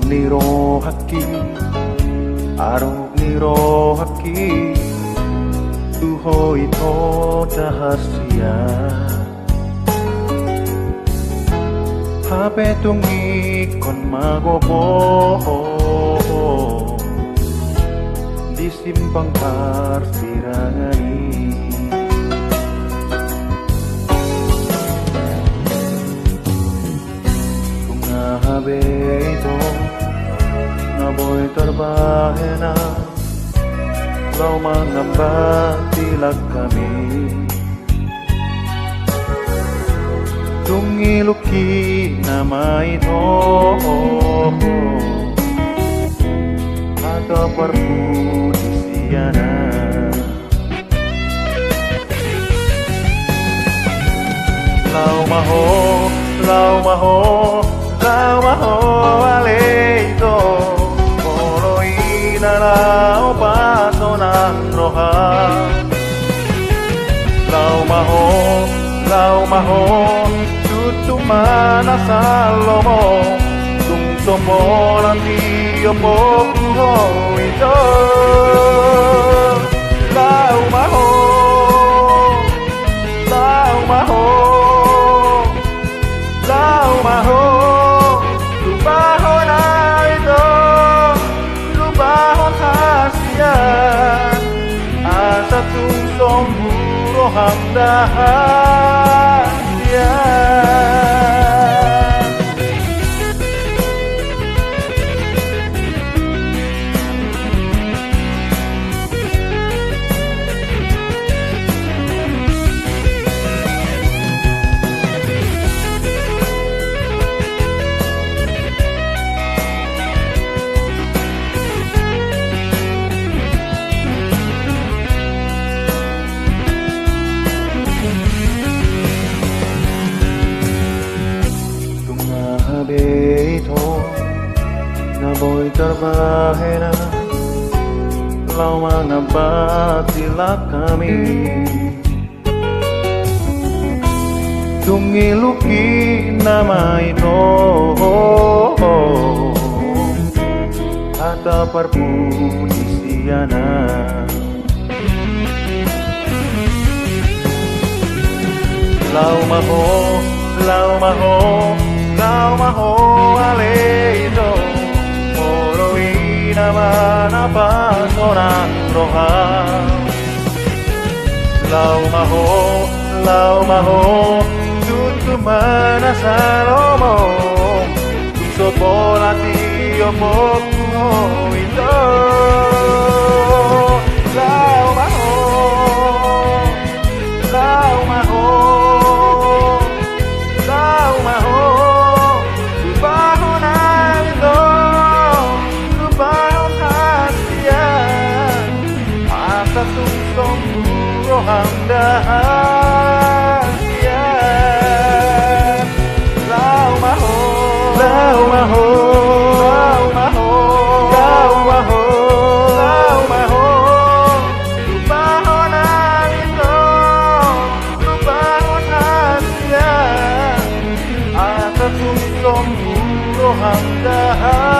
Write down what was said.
niro haki, arok niro haki, tuho ito dahasya. Hape tungi kon magopo, di simpang parsirangani. Habe ito na boy tarbahe na lau mangamba tilag kami tungiluki na maito atau perpudi siana lau maho Lau maho aleito Poloina lao paso ng roha Lau maho Tutumana sa lomo Kung tumolang diyo po ito Lau maho Lau maho Lau maho Asa tungsong muro hamdahaya Beito na boy tarbahe na lau manabatilah kami tungiluki nama ito ata parpudisiana lau maho Lau maho aleito Poloina manapa sorang roha Lau maho Tutumana salomo Tusot bola tiyo pokuho ito Lau maho Tungsong muro hamdahaya Lau maho Lau maho Lau maho Lau maho Lau maho Lubahon alito Lubahon hasya Asa tungsong muro hamdahaya